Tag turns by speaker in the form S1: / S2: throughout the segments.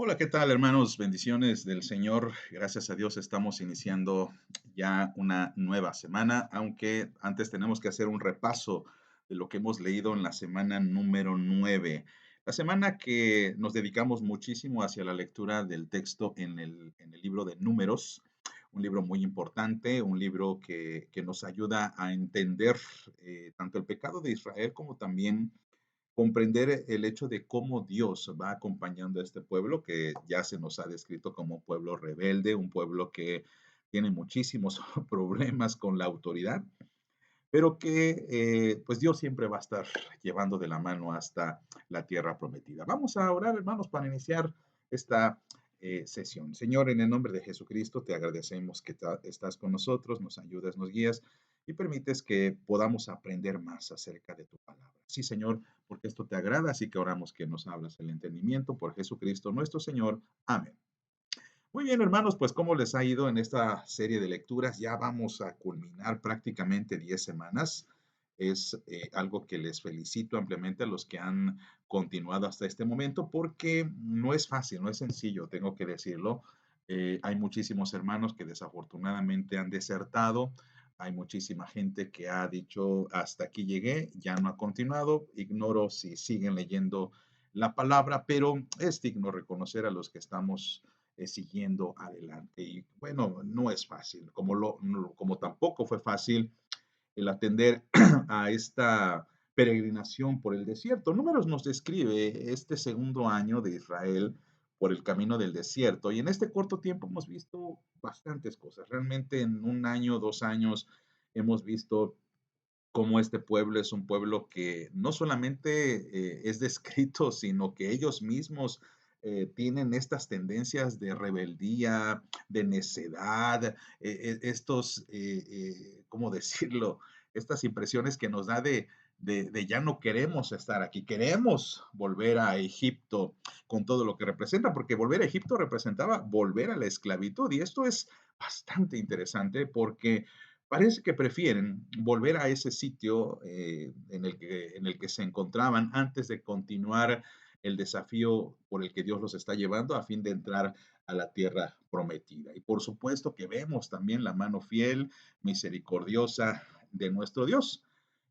S1: Hola, ¿qué tal, hermanos? Bendiciones del Señor. Gracias a Dios estamos iniciando ya una nueva semana, aunque antes tenemos que hacer un repaso de lo que hemos leído en la semana número 9. La semana que nos dedicamos muchísimo hacia la lectura del texto en el libro de Números, un libro muy importante, un libro que nos ayuda a entender tanto el pecado de Israel como también comprender el hecho de cómo Dios va acompañando a este pueblo que ya se nos ha descrito como un pueblo rebelde, un pueblo que tiene muchísimos problemas con la autoridad, pero que pues Dios siempre va a estar llevando de la mano hasta la tierra prometida. Vamos a orar, hermanos, para iniciar esta sesión. Señor, en el nombre de Jesucristo, te agradecemos que estás con nosotros, nos ayudas, nos guías y permites que podamos aprender más acerca de tu palabra. Sí, Señor, porque esto te agrada, así que oramos que nos hablas el entendimiento por Jesucristo nuestro Señor. Amén. Muy bien, hermanos, pues ¿cómo les ha ido en esta serie de lecturas? Ya vamos a culminar prácticamente 10 semanas. Es algo que les felicito ampliamente a los que han continuado hasta este momento porque no es fácil, no es sencillo, tengo que decirlo. Hay muchísimos hermanos que desafortunadamente han desertado. Hay muchísima gente que ha dicho hasta aquí llegué, ya no ha continuado. Ignoro si siguen leyendo la palabra, pero es digno reconocer a los que estamos siguiendo adelante. Y bueno, no es fácil, como tampoco fue fácil el atender a esta peregrinación por el desierto. Números nos describe este segundo año de Israel por el camino del desierto y en este corto tiempo hemos visto bastantes cosas. Realmente en un año, 2 años, hemos visto cómo este pueblo es un pueblo que no solamente es descrito, sino que ellos mismos tienen estas tendencias de rebeldía, de necedad, ¿cómo decirlo? Estas impresiones que nos da de ya no queremos estar aquí, queremos volver a Egipto con todo lo que representa, porque volver a Egipto representaba volver a la esclavitud. Y esto es bastante interesante porque parece que prefieren volver a ese sitio en el que se encontraban antes de continuar el desafío por el que Dios los está llevando a fin de entrar a la tierra prometida. Y por supuesto que vemos también la mano fiel, misericordiosa de nuestro Dios.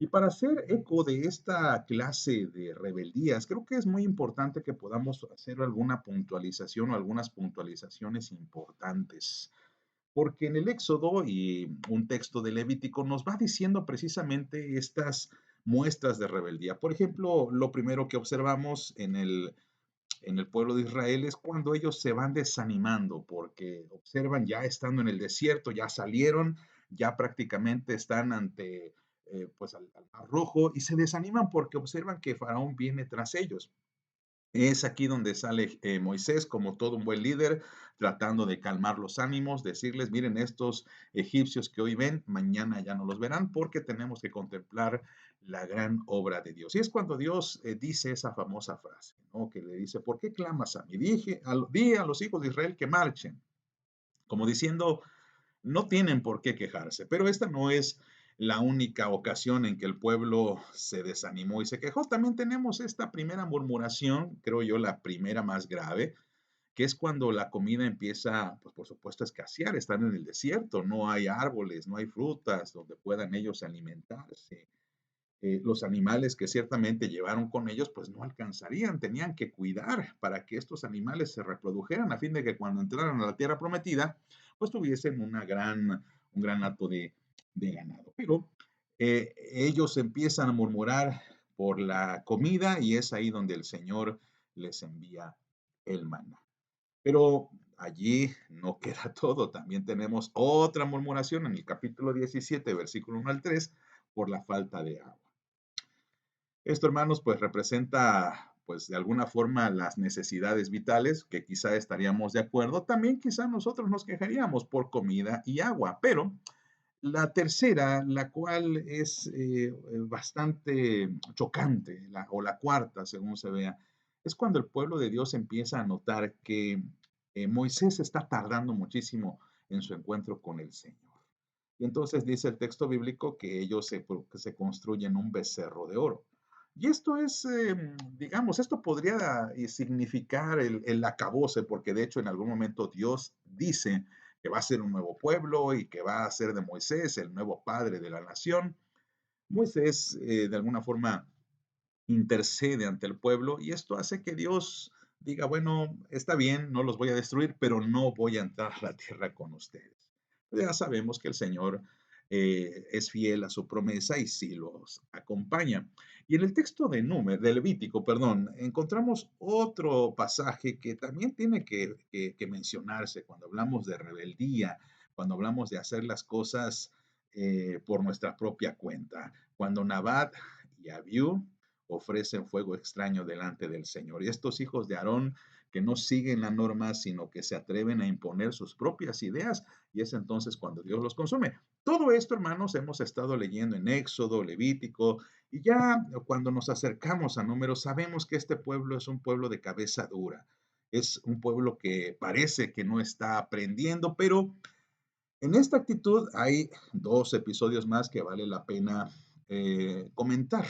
S1: Y para hacer eco de esta clase de rebeldías, creo que es muy importante que podamos hacer alguna puntualización o algunas puntualizaciones importantes. Porque en el Éxodo y un texto de Levítico nos va diciendo precisamente estas muestras de rebeldía. Por ejemplo, lo primero que observamos en el pueblo de Israel es cuando ellos se van desanimando, porque observan ya estando en el desierto, ya salieron, ya prácticamente están ante pues al Mar Rojo y se desaniman porque observan que Faraón viene tras ellos. Es aquí donde sale Moisés como todo un buen líder, tratando de calmar los ánimos, decirles, miren, estos egipcios que hoy ven, mañana ya no los verán porque tenemos que contemplar la gran obra de Dios. Y es cuando Dios dice esa famosa frase, ¿no? Que le dice, ¿por qué clamas a mí? Di a los hijos de Israel que marchen, como diciendo, no tienen por qué quejarse, pero esta no es la única ocasión en que el pueblo se desanimó y se quejó. También tenemos esta primera murmuración, creo yo, la primera más grave, que es cuando la comida empieza, pues por supuesto, a escasear. Están en el desierto, no hay árboles, no hay frutas donde puedan ellos alimentarse. Los animales que ciertamente llevaron con ellos, pues no alcanzarían, tenían que cuidar para que estos animales se reprodujeran a fin de que cuando entraran a la tierra prometida, pues tuviesen un gran hato de ganado. Pero ellos empiezan a murmurar por la comida y es ahí donde el Señor les envía el maná. Pero allí no queda todo, también tenemos otra murmuración en el capítulo 17, versículo 1 al 3, por la falta de agua. Esto, hermanos, pues representa, pues de alguna forma, las necesidades vitales, que quizá estaríamos de acuerdo. También quizá nosotros nos quejaríamos por comida y agua, pero la tercera, la cual es bastante chocante, o la cuarta, según se vea, es cuando el pueblo de Dios empieza a notar que Moisés está tardando muchísimo en su encuentro con el Señor. Y entonces dice el texto bíblico que ellos que se construyen un becerro de oro. Y esto es, digamos, esto podría significar el acabose, porque de hecho en algún momento Dios dice que va a ser un nuevo pueblo y que va a ser de Moisés el nuevo padre de la nación. Moisés, de alguna forma, intercede ante el pueblo y esto hace que Dios diga, bueno, está bien, no los voy a destruir, pero no voy a entrar a la tierra con ustedes. Ya sabemos que el Señor es fiel a su promesa y sí los acompaña. Y en el texto de Levítico, perdón, encontramos otro pasaje que también tiene que mencionarse cuando hablamos de rebeldía, cuando hablamos de hacer las cosas por nuestra propia cuenta. Cuando Nabat y Abiú ofrecen fuego extraño delante del Señor. Y estos hijos de Aarón que no siguen la norma, sino que se atreven a imponer sus propias ideas, y es entonces cuando Dios los consume. Todo esto, hermanos, hemos estado leyendo en Éxodo, Levítico, y ya cuando nos acercamos a Números, sabemos que este pueblo es un pueblo de cabeza dura. Es un pueblo que parece que no está aprendiendo, pero en esta actitud hay dos episodios más que vale la pena comentar.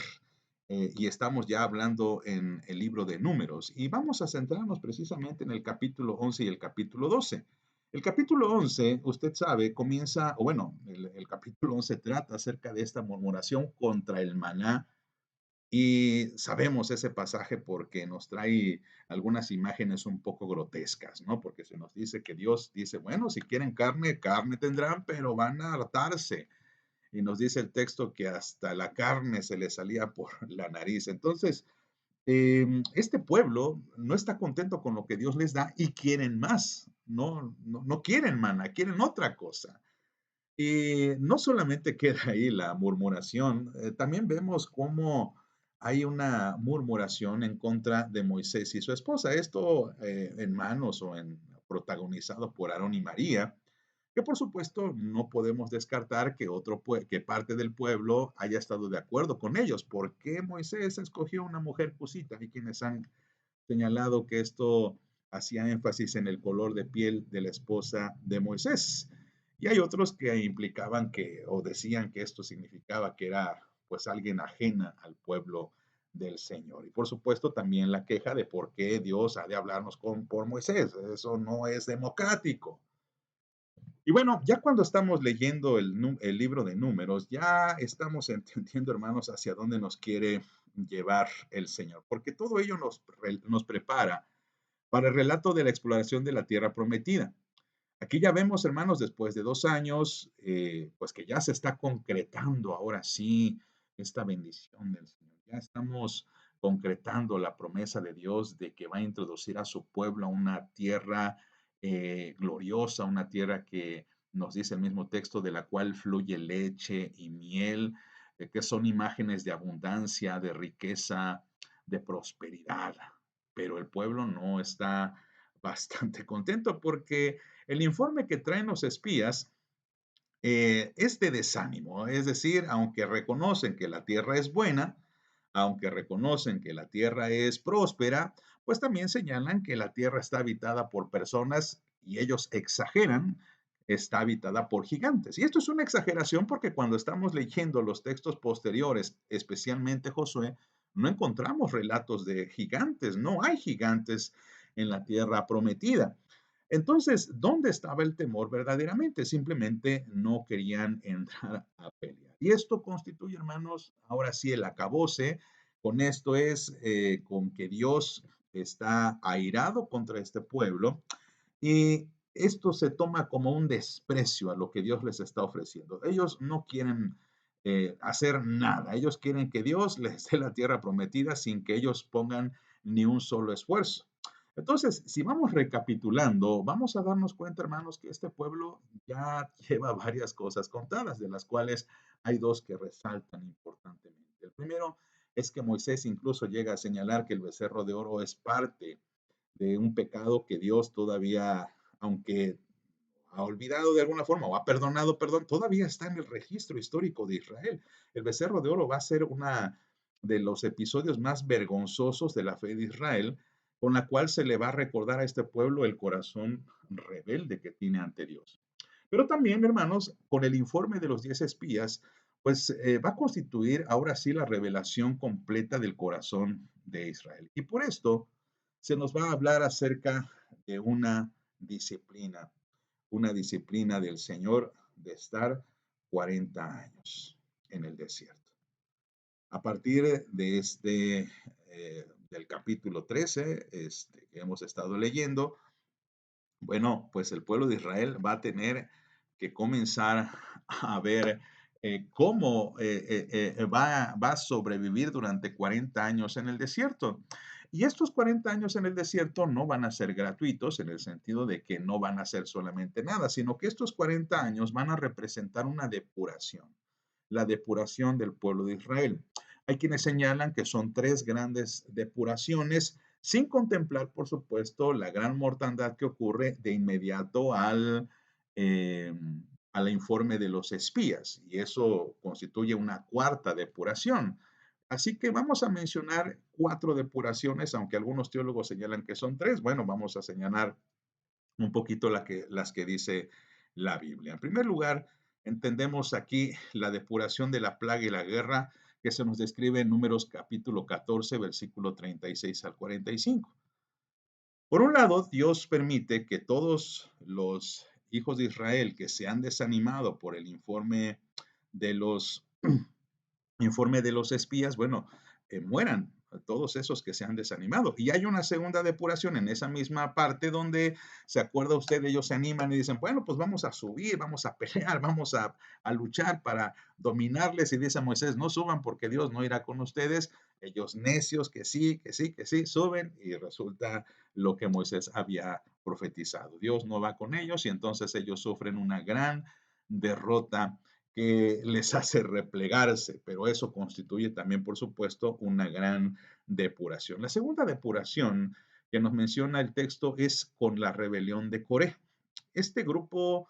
S1: Y estamos ya hablando en el libro de Números y vamos a centrarnos precisamente en el capítulo 11 y el capítulo 12. El capítulo 11, usted sabe, comienza, o bueno, el capítulo 11 trata acerca de esta murmuración contra el maná y sabemos ese pasaje porque nos trae algunas imágenes un poco grotescas, ¿no? Porque se nos dice que Dios dice, bueno, si quieren carne, carne tendrán, pero van a hartarse. Y nos dice el texto que hasta la carne se le salía por la nariz. Entonces, este pueblo no está contento con lo que Dios les da y quieren más. No quieren mana, quieren otra cosa. Y no solamente queda ahí la murmuración, también vemos cómo hay una murmuración en contra de Moisés y su esposa. Esto en manos o en protagonizado por Aarón y María, que por supuesto no podemos descartar que que parte del pueblo haya estado de acuerdo con ellos. ¿Por qué Moisés escogió una mujer cusita? Hay quienes han señalado que esto hacía énfasis en el color de piel de la esposa de Moisés. Y hay otros que implicaban que o decían que esto significaba que era pues alguien ajena al pueblo del Señor. Y por supuesto también la queja de por qué Dios ha de hablarnos por Moisés. Eso no es democrático. Y bueno, ya cuando estamos leyendo el libro de números, ya estamos entendiendo, hermanos, hacia dónde nos quiere llevar el Señor, porque todo ello nos prepara para el relato de la exploración de la tierra prometida. Aquí ya vemos, hermanos, después de 2 años, pues que ya se está concretando ahora sí esta bendición del Señor. Ya estamos concretando la promesa de Dios de que va a introducir a su pueblo a una tierra gloriosa, una tierra que nos dice el mismo texto, de la cual fluye leche y miel, que son imágenes de abundancia, de riqueza, de prosperidad. Pero el pueblo no está bastante contento porque el informe que traen los espías es de desánimo, es decir, aunque reconocen que la tierra es buena, aunque reconocen que la tierra es próspera, pues también señalan que la tierra está habitada por personas y ellos exageran, está habitada por gigantes. Y esto es una exageración porque cuando estamos leyendo los textos posteriores, especialmente Josué, no encontramos relatos de gigantes, no hay gigantes en la tierra prometida. Entonces, ¿dónde estaba el temor verdaderamente? Simplemente no querían entrar a pelear. Y esto constituye, hermanos, ahora sí el acabose. Con esto es con que Dios está airado contra este pueblo y esto se toma como un desprecio a lo que Dios les está ofreciendo. Ellos no quieren hacer nada. Ellos quieren que Dios les dé la tierra prometida sin que ellos pongan ni un solo esfuerzo. Entonces, si vamos recapitulando, vamos a darnos cuenta, hermanos, que este pueblo ya lleva varias cosas contadas, de las cuales hay dos que resaltan importantemente. El primero es que Moisés incluso llega a señalar que el becerro de oro es parte de un pecado que Dios todavía, aunque ha olvidado de alguna forma o ha perdonado, perdón, todavía está en el registro histórico de Israel. El becerro de oro va a ser una de los episodios más vergonzosos de la fe de Israel, con la cual se le va a recordar a este pueblo el corazón rebelde que tiene ante Dios. Pero también, hermanos, con el informe de los 10 espías, Pues va a constituir ahora sí la revelación completa del corazón de Israel. Y por esto se nos va a hablar acerca de una disciplina del Señor de estar 40 años en el desierto. A partir de del capítulo 13, que hemos estado leyendo, bueno, pues el pueblo de Israel va a tener que comenzar a ver cómo va a sobrevivir durante 40 años en el desierto. Y estos 40 años en el desierto no van a ser gratuitos en el sentido de que no van a ser solamente nada, sino que estos 40 años van a representar una depuración, la depuración del pueblo de Israel. Hay quienes señalan que son tres grandes depuraciones, sin contemplar, por supuesto, la gran mortandad que ocurre de inmediato eh, al informe de los espías, y eso constituye una cuarta depuración. Así que vamos a mencionar cuatro depuraciones, aunque algunos teólogos señalan que son tres. Bueno, vamos a señalar un poquito las que dice la Biblia. En primer lugar, entendemos aquí la depuración de la plaga y la guerra que se nos describe en Números capítulo 14, versículo 36 al 45. Por un lado, Dios permite que todos los hijos de Israel que se han desanimado por el de los informe de los espías, bueno, mueran todos esos que se han desanimado. Y hay una segunda depuración en esa misma parte donde, ¿se acuerda usted? Ellos se animan y dicen, bueno, pues vamos a subir, vamos a pelear, a luchar para dominarles. Y dice Moisés, no suban porque Dios no irá con ustedes. Ellos necios, que sí, que sí, que sí, suben y resulta lo que Moisés había profetizado. Dios no va con ellos y entonces ellos sufren una gran derrota que les hace replegarse, pero eso constituye también, por supuesto, una gran depuración. La segunda depuración que nos menciona el texto es con la rebelión de Coré. Este grupo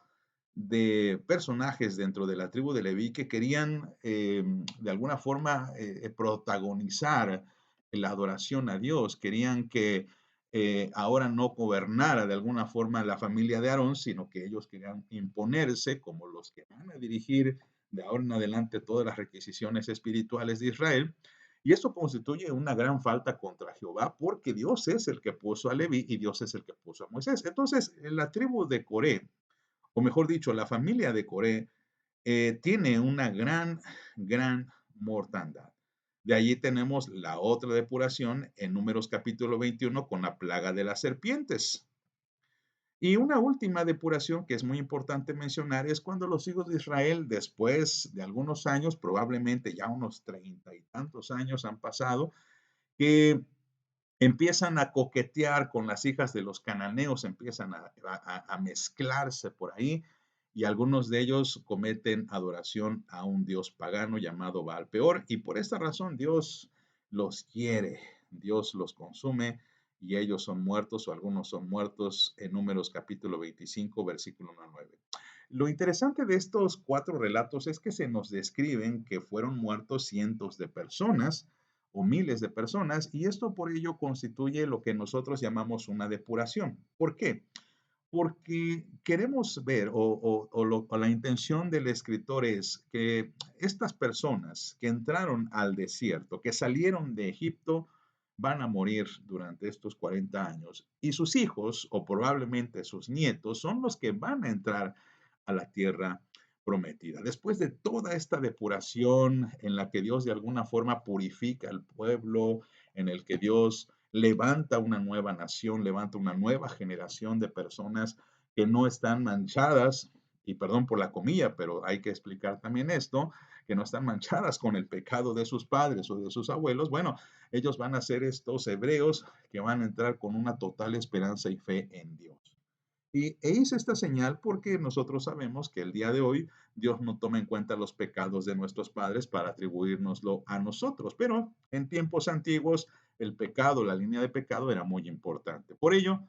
S1: de personajes dentro de la tribu de Leví que querían de alguna forma protagonizar la adoración a Dios, querían que ahora no gobernara de alguna forma la familia de Aarón, sino que ellos querían imponerse como los que van a dirigir de ahora en adelante todas las requisiciones espirituales de Israel. Y esto constituye una gran falta contra Jehová porque Dios es el que puso a Leví y Dios es el que puso a Moisés. Entonces, la tribu de Coré, o mejor dicho, la familia de Coré, tiene una gran mortandad. De allí tenemos la otra depuración en Números capítulo 21 con la plaga de las serpientes. Y una última depuración que es muy importante mencionar es cuando los hijos de Israel, después de algunos años, probablemente ya unos 30 y tantos años han pasado, que empiezan a coquetear con las hijas de los cananeos, empiezan a mezclarse por ahí y algunos de ellos cometen adoración a un dios pagano llamado Baal Peor y por esta razón Dios los quiere, Dios los consume y ellos son muertos o algunos son muertos en Números capítulo 25, versículo 1 a 9. Lo interesante de estos cuatro relatos es que se nos describen que fueron muertos cientos de personas o miles de personas y esto por ello constituye lo que nosotros llamamos una depuración. ¿Por qué? Porque queremos ver o la intención del escritor es que estas personas que entraron al desierto, que salieron de Egipto, van a morir durante estos 40 años y sus hijos o probablemente sus nietos son los que van a entrar a la tierra prometida. Después de toda esta depuración en la que Dios de alguna forma purifica al pueblo, en el que Dios levanta una nueva nación, levanta una nueva generación de personas que no están manchadas, y perdón por la comilla, pero hay que explicar también esto, que no están manchadas con el pecado de sus padres o de sus abuelos. Bueno, ellos van a ser estos hebreos que van a entrar con una total esperanza y fe en Dios. E hice esta señal porque nosotros sabemos que el día de hoy Dios no toma en cuenta los pecados de nuestros padres para atribuírnoslo a nosotros, pero en tiempos antiguos el pecado, la línea de pecado era muy importante. Por ello,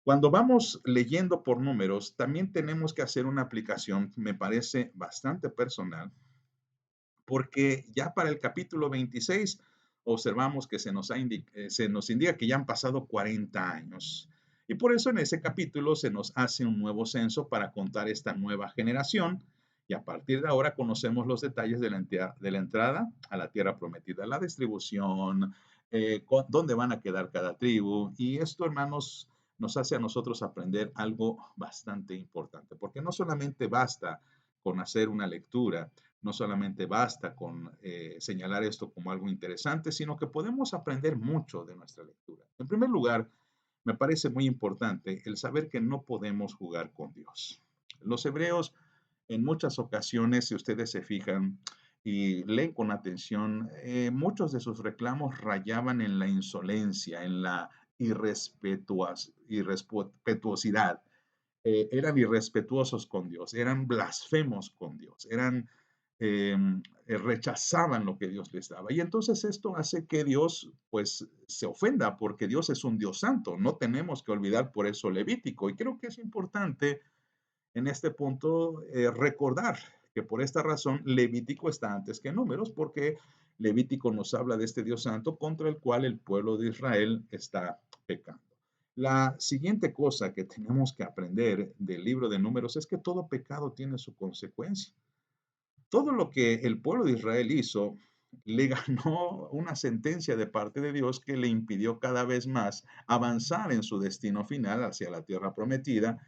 S1: cuando vamos leyendo por números, también tenemos que hacer una aplicación, me parece bastante personal, porque ya para el capítulo 26 observamos que se nos indica que ya han pasado 40 años. Y por eso en ese capítulo se nos hace un nuevo censo para contar esta nueva generación Y a partir de ahora conocemos los detalles de la entrada a la tierra prometida, la distribución, dónde van a quedar cada tribu. Y esto, hermanos, nos hace a nosotros aprender algo bastante importante, porque no solamente basta con hacer una lectura, no solamente basta con señalar esto como algo interesante, sino que podemos aprender mucho de nuestra lectura. En primer lugar, me parece muy importante el saber que no podemos jugar con Dios. Los hebreos, en muchas ocasiones, si ustedes se fijan y leen con atención, muchos de sus reclamos rayaban en la insolencia, en la irrespetuosidad. Eran irrespetuosos con Dios, eran blasfemos con Dios, rechazaban lo que Dios les daba. Y entonces esto hace que Dios pues se ofenda porque Dios es un Dios santo. No tenemos que olvidar por eso Levítico. Y creo que es importante en este punto recordar que por esta razón Levítico está antes que Números, porque Levítico nos habla de este Dios santo contra el cual el pueblo de Israel está pecando. La siguiente cosa que tenemos que aprender del libro de Números es que todo pecado tiene su consecuencia. Todo lo que el pueblo de Israel hizo le ganó una sentencia de parte de Dios que le impidió cada vez más avanzar en su destino final hacia la tierra prometida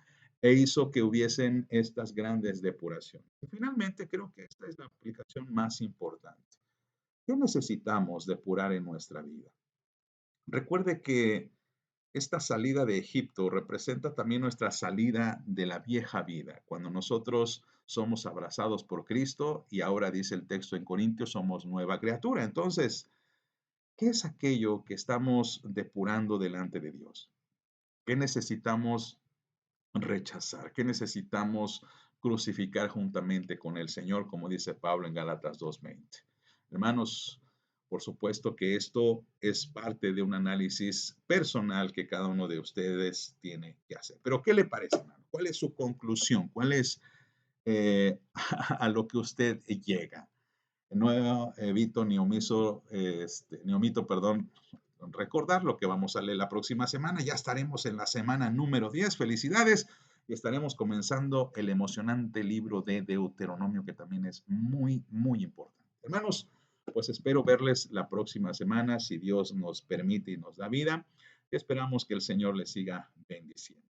S1: e hizo que hubiesen estas grandes depuraciones. Y finalmente, creo que esta es la aplicación más importante. ¿Qué necesitamos depurar en nuestra vida? Recuerde que esta salida de Egipto representa también nuestra salida de la vieja vida, cuando nosotros somos abrazados por Cristo y ahora dice el texto en Corintios, somos nueva criatura. Entonces, ¿qué es aquello que estamos depurando delante de Dios? ¿Qué necesitamos rechazar? ¿Qué necesitamos crucificar juntamente con el Señor, como dice Pablo en Gálatas 2:20? Hermanos, por supuesto que esto es parte de un análisis personal que cada uno de ustedes tiene que hacer. Pero, ¿qué le parece, hermano? ¿Cuál es su conclusión? ¿Cuál es a lo que usted llega? No evito ni omiso, ni omito, perdón, recordar lo que vamos a leer la próxima semana. Ya estaremos en la semana número 10. Felicidades. Y estaremos comenzando el emocionante libro de Deuteronomio, que también es muy, muy importante. Hermanos, pues espero verles la próxima semana, si Dios nos permite y nos da vida. Esperamos que el Señor les siga bendiciendo.